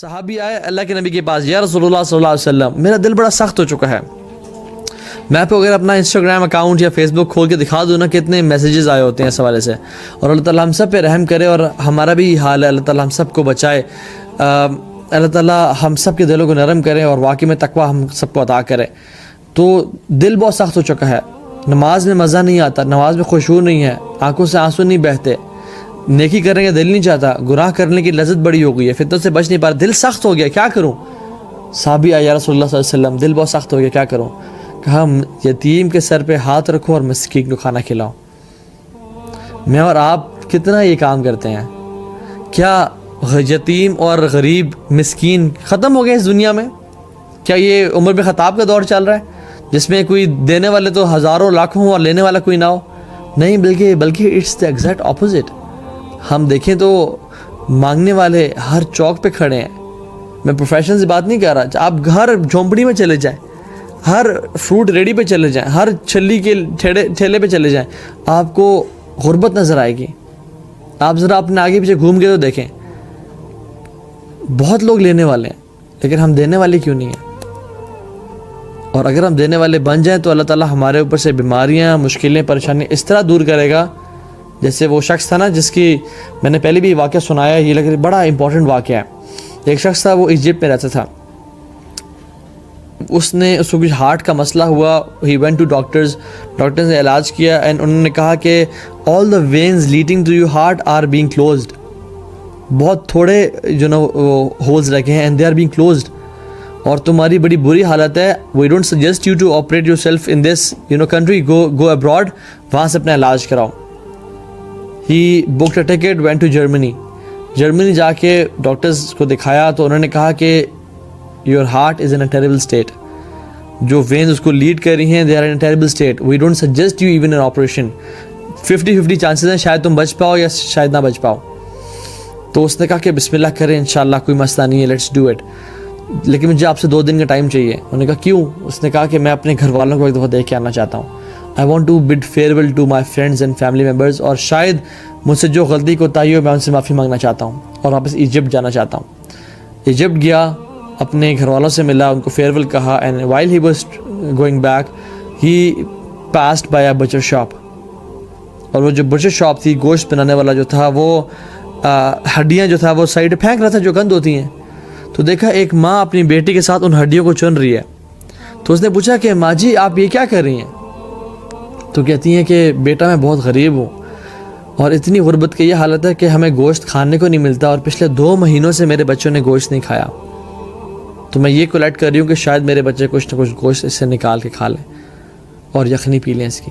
صحابی آئے اللہ کے نبی کے پاس، یا رسول اللہ صلی اللہ علیہ وسلم میرا دل بڑا سخت ہو چکا ہے. میں آپ کو اگر اپنا انسٹاگرام اکاؤنٹ یا فیس بک کھول کے دکھا دوں نا کتنے میسیجز آئے ہوتے ہیں اس حوالے سے. اور اللہ تعالیٰ ہم سب پہ رحم کرے اور ہمارا بھی حال ہے، اللہ تعالیٰ ہم سب کو بچائے، اللہ تعالیٰ ہم سب کے دلوں کو نرم کرے اور واقعی میں تقویٰ ہم سب کو عطا کرے. تو دل بہت سخت ہو چکا ہے، نماز میں مزہ نہیں آتا، نماز میں خشوع نہیں ہے، آنکھوں سے آنسو نہیں بہتے، نیکی کرنے کا دل نہیں چاہتا، گناہ کرنے کی لذت بڑی ہو گئی ہے، فتنوں سے بچ نہیں پا رہا، دل سخت ہو گیا، کیا کروں؟ صحابی آیا یا رسول اللہ صلی اللہ علیہ وسلم دل بہت سخت ہو گیا، کیا کروں؟ کہا یتیم کے سر پہ ہاتھ رکھو اور مسکین کو کھانا کھلاؤ. میں اور آپ کتنا یہ کام کرتے ہیں؟ کیا یتیم اور غریب مسکین ختم ہو گئے اس دنیا میں؟ کیا یہ عمر بن خطاب کا دور چل رہا ہے جس میں کوئی دینے والے تو ہزاروں لاکھوں ہوں اور لینے والا کوئی نہ ہو؟ نہیں، بلکہ اٹس دا ایگزیکٹ اپوزٹ. ہم دیکھیں تو مانگنے والے ہر چوک پہ کھڑے ہیں. میں پروفیشن سے بات نہیں کر رہا، آپ ہر جھونپڑی میں چلے جائیں، ہر فروٹ ریڈی پہ چلے جائیں، ہر چھلی کے ٹھیلے پہ چلے جائیں، آپ کو غربت نظر آئے گی. آپ ذرا اپنے آگے پیچھے گھوم کے تو دیکھیں، بہت لوگ لینے والے ہیں لیکن ہم دینے والے کیوں نہیں ہیں؟ اور اگر ہم دینے والے بن جائیں تو اللہ تعالیٰ ہمارے اوپر سے بیماریاں، مشکلیں، پریشانیاں اس طرح دور کرے گا. جیسے وہ شخص تھا نا جس کی میں نے پہلے بھی واقعہ سنایا، یہ لگ رہا بڑا امپورٹنٹ واقعہ ہے. ایک شخص تھا، وہ ایجپٹ میں رہتا تھا، اس کو کچھ ہارٹ کا مسئلہ ہوا. ہی وینٹ ٹو ڈاکٹرز نے علاج کیا اینڈ انہوں نے کہا کہ all the veins leading to your heart are being closed. بہت تھوڑے جو نا ہولز رکھے ہیں and they are being closed, اور تمہاری بڑی بری حالت ہے. We don't suggest you to operate yourself in this country, go abroad, وہاں سے اپنا علاج کراؤ. He booked a ticket, went to Germany جا کے ڈاکٹرز کو دکھایا تو انہوں نے کہا کہ your heart is in a terrible state. جو وینز اس کو لیڈ کر رہی ہیں they are in a terrible state. We don't suggest you even an operation. 50-50 chances ہیں شاید تم بچ پاؤ یا شاید نہ بچ پاؤ. تو اس نے کہا کہ بسم اللہ کریں، انشاءاللہ کوئی مسئلہ نہیں ہے، لیٹس ڈو اٹ، لیکن مجھے آپ سے 2 دن کا ٹائم چاہیے. انہوں نے کہا کیوں؟ اس نے کہا کہ میں اپنے گھر والوں کو ایک دفعہ دیکھ کے آنا چاہتا ہوں. I want to bid farewell to my friends and family members، اور شاید مجھ سے جو غلطی کوتاہی ہو میں ان سے معافی مانگنا چاہتا ہوں اور واپس ایجپٹ جانا چاہتا ہوں. ایجپٹ گیا، اپنے گھر والوں سے ملا، ان کو فیئر ویل کہا، and while he was going back he passed by a butcher shop. اور وہ جو بچر شاپ تھی، گوشت بنانے والا جو تھا وہ ہڈیاں جو تھا وہ سائڈ پھینک رہا تھا جو گند ہوتی ہیں. تو دیکھا ایک ماں اپنی بیٹی کے ساتھ ان ہڈیوں کو چن رہی ہے. تو اس نے پوچھا کہ ماں جی آپ یہ کیا کر رہی ہیں؟ تو کہتی ہیں کہ بیٹا میں بہت غریب ہوں اور اتنی غربت کی یہ حالت ہے کہ ہمیں گوشت کھانے کو نہیں ملتا اور پچھلے 2 مہینوں سے میرے بچوں نے گوشت نہیں کھایا. تو میں یہ کولیکٹ کر رہی ہوں کہ شاید میرے بچے کچھ نہ کچھ گوشت اس سے نکال کے کھا لیں اور یخنی پی لیں اس کی.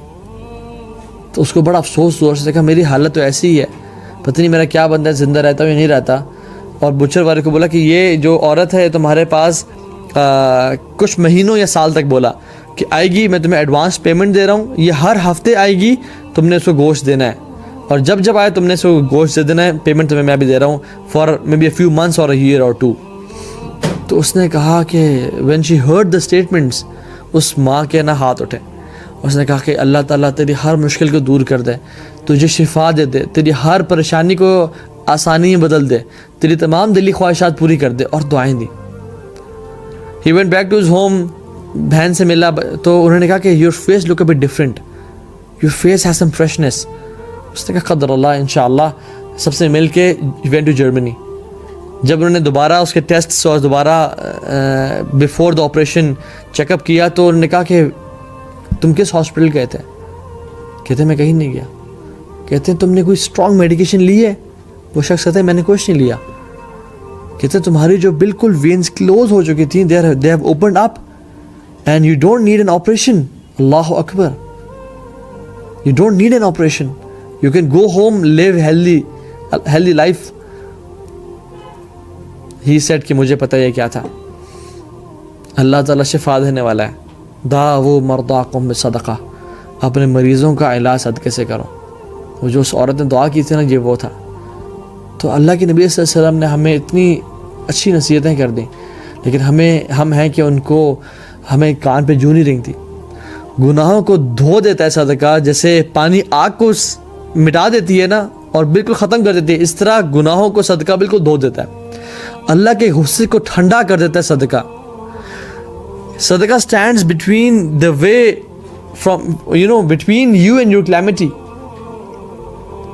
تو اس کو بڑا افسوس ہوا، اس نے کہا میری حالت تو ایسی ہی ہے، پتہ نہیں میرا کیا بندہ ہے، زندہ رہتا ہوں یا نہیں رہتا. اور بچر والے کو بولا کہ یہ جو عورت ہے تمہارے پاس کچھ مہینوں یا سال تک بولا کہ آئے گی، میں تمہیں ایڈوانس پیمنٹ دے رہا ہوں، یہ ہر ہفتے آئے گی، تم نے اس کو گوشت دینا ہے، اور جب آئے تم نے اس کو گوشت دے دینا ہے، پیمنٹ تمہیں میں بھی دے رہا ہوں for maybe a few months اور اے ایئر اور 2. تو اس نے کہا کہ when she heard the statements, اس ماں کے نہ ہاتھ اٹھے. اس نے کہا کہ اللہ تعالیٰ تیری ہر مشکل کو دور کر دے، تجھے شفا دے دے، تیری ہر پریشانی کو آسانی میں بدل دے، تیری تمام دلی خواہشات پوری کر دے، اور دعائیں دی. He went back to his home, بہن سے ملا تو انہوں نے کہا کہ your face look a bit different, your face has some freshness. اس نے کہا قدر اللہ، انشاءاللہ. سب سے مل کے وینٹ ٹو جرمنی. جب انہوں نے دوبارہ اس کے ٹیسٹس اور دوبارہ before the operation check up کیا تو انہوں نے کہا کہ تم کس ہاسپٹل گئے تھے؟ کہتے میں کہیں نہیں گیا. کہتے ہیں تم نے کوئی اسٹرانگ میڈیکیشن لی ہے؟ وہ شخص کہتے ہیں میں نے کچھ نہیں لیا. کہتے ہیں تمہاری جو بالکل وینز کلوز ہو چکی تھیں they have opened up and you don't need an operation. اللہ اکبر، you don't need an operation, you can go home, live healthy life. He said کہ مجھے پتہ یہ کیا تھا، اللہ تعالیٰ شفا دینے والا ہے. داؤ مرضاکم بصدقہ، اپنے مریضوں کا علاج صدقے سے کرو. وہ جو اس عورت نے دعا کی تھی نا، یہ وہ تھا. تو اللہ کے نبی صلی اللہ علیہ وسلم نے ہمیں اتنی اچھی نصیحتیں کر دیں، لیکن ہم ہیں کہ ان کو ہمیں کان پہ جوں نہیں رنگتی. گناہوں کو دھو دیتا ہے صدقہ، جیسے پانی آگ کو مٹا دیتی ہے نا اور بالکل ختم کر دیتی ہے، اس طرح گناہوں کو صدقہ بالکل دھو دیتا ہے. اللہ کے غصے کو ٹھنڈا کر دیتا ہے صدقہ. صدقہ stands between the way from between you and your calamity.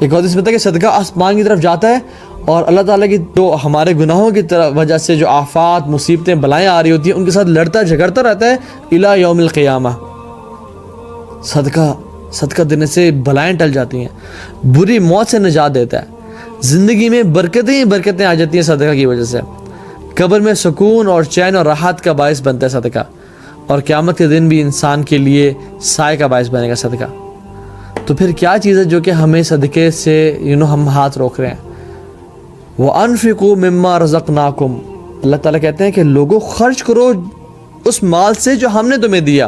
ایک حدیث میں ہے کہ صدقہ آسمان کی طرف جاتا ہے اور اللہ تعالیٰ کی جو ہمارے گناہوں کی وجہ سے جو آفات مصیبتیں بلائیں آ رہی ہوتی ہیں ان کے ساتھ لڑتا جھگڑتا رہتا ہے الی یوم القیامہ. صدقہ دینے سے بلائیں ٹل جاتی ہیں, بری موت سے نجات دیتا ہے, زندگی میں برکتیں آ جاتی ہیں صدقہ کی وجہ سے. قبر میں سکون اور چین اور راحت کا باعث بنتا ہے صدقہ, اور قیامت کے دن بھی انسان کے لیے سائے کا باعث بنے گا صدقہ. تو پھر کیا چیز ہے جو کہ ہمیں صدقے سے ہم ہاتھ روک رہے ہیں؟ وَأَنفِقُوا مِمَّا رَزَقْنَاكُمْ. اللہ تعالیٰ کہتے ہیں کہ لوگوں خرچ کرو اس مال سے جو ہم نے تمہیں دیا,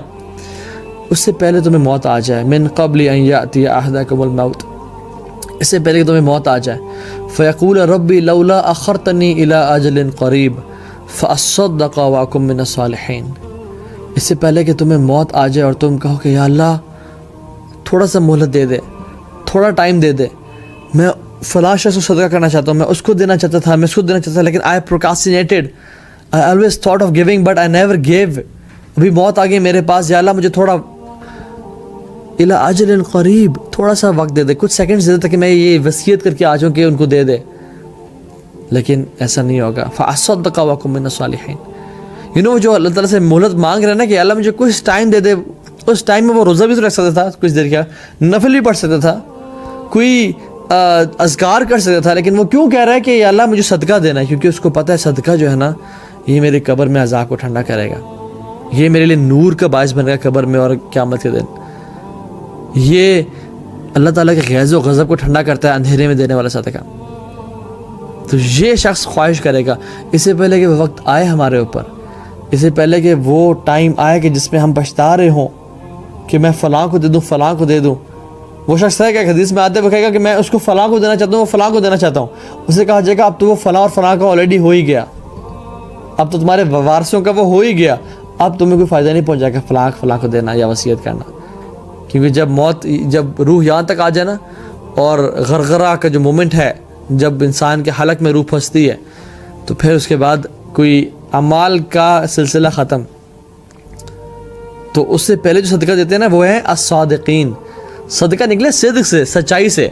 اس سے پہلے تمہیں موت آ جائے. مِن قَبْلِ أَن يَأْتِيَ أَحَدَكُمُ الْمَوْتُ, اس سے پہلے کہ تمہیں موت آ جائے. فَيَقُولَ رَبِّ لَوْلَا أَخَّرْتَنِي إِلَىٰ أَجَلٍ قَرِيبٍ فَأَصَّدَّقَ وَأَكُن مِّنَ الصَّالِحِينَ. اس سے پہلے کہ تمہیں موت آ جائے اور تم کہو کہ یا اللہ تھوڑا سا مہلت دے دے, تھوڑا ٹائم دے دے, میں فلاں شخص کو صدقہ کرنا چاہتا ہوں, میں اس کو دینا چاہتا تھا, میں اس کو دینا چاہتا تھا, لیکن I procrastinated. I always thought of giving but I never gave. ابھی موت آ گئی میرے پاس, یا اللہ مجھے تھوڑا الی اجل قریب, تھوڑا سا وقت دے دے, کچھ سیکنڈز دے دے تاکہ میں یہ وصیت کر کے آ جاؤں کہ ان کو دے دے. لیکن ایسا نہیں ہوگا. فَأَصَّدَّقَ وَأَكُن مِّنَ الصَّالِحِينَ. جو اللہ تعالیٰ سے مہلت مانگ رہے ہیں نا کہ اللہ مجھے کچھ ٹائم دے دے, اس ٹائم میں وہ روزہ بھی تو رکھ سکتا تھا, کچھ دیر کا نفل بھی پڑھ سکتا تھا, کوئی اذکار کر سکتا تھا, لیکن وہ کیوں کہہ رہا ہے کہ یا اللہ مجھے صدقہ دینا ہے؟ کیونکہ اس کو پتہ ہے صدقہ جو ہے نا یہ میری قبر میں عذاب کو ٹھنڈا کرے گا, یہ میرے لیے نور کا باعث بنے گا قبر میں اور قیامت کے دن. یہ اللہ تعالیٰ کے غیظ و غضب کو ٹھنڈا کرتا ہے اندھیرے میں دینے والا صدقہ. تو یہ شخص خواہش کرے گا اس سے پہلے کہ وہ وقت آئے ہمارے اوپر, اس سے پہلے کہ وہ ٹائم آئے کہ جس میں ہم پچھتا رہے ہوں کہ میں فلاں کو دے دوں, فلاں کو دے دوں. وہ شخص ہے کہ حدیث میں آتے وہ کہے گا کہ میں اس کو فلاں کو دینا چاہتا ہوں, وہ فلاں کو دینا چاہتا ہوں. اسے کہا جائے گا اب تو وہ فلاں اور فلاں کا آلریڈی ہو ہی گیا, اب تو تمہارے وارثوں کا وہ ہو ہی گیا, اب تمہیں کوئی فائدہ نہیں پہنچا کہ فلاں کو دینا یا وصیت کرنا. کیونکہ جب روح یہاں تک آ جائے نا, اور غرغرہ کا جو مومنٹ ہے جب انسان کے حلق میں روح پھنستی ہے, تو پھر اس کے بعد کوئی اعمال کا سلسلہ ختم. تو اس سے پہلے جو صدقہ دیتے ہیں نا وہ ہے الصادقین. صدقہ نکلے صدق سے, سچائی سے,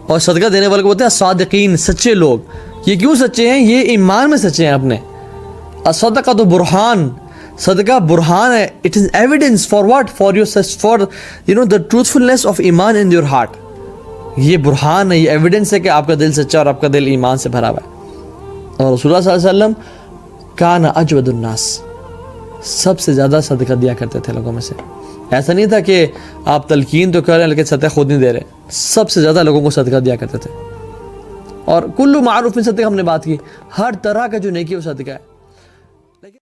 اور صدقہ دینے والے کو بولتے ہیں الصادقین, سچے لوگ. یہ کیوں سچے ہیں؟ یہ ایمان میں سچے ہیں اپنے. الصدقہ تو برہان, صدقہ برہان ہے. It is evidence for what, for the truthfulness of ایمان ان یور ہارٹ. یہ برہان ہے, یہ ایویڈنس ہے کہ آپ کا دل سچا اور آپ کا دل ایمان سے بھرا ہوا ہے. اور رسول اللہ صلی اللہ علیہ وسلم کان اجود الناس, سب سے زیادہ صدقہ دیا کرتے تھے لوگوں میں سے. ایسا نہیں تھا کہ آپ تلقین تو کر رہے ہیں لیکن صدقہ خود نہیں دے رہے, سب سے زیادہ لوگوں کو صدقہ دیا کرتے تھے. اور کل معروف میں صدقہ ہم نے بات کی, ہر طرح کا جو نیکی وہ صدقہ ہے.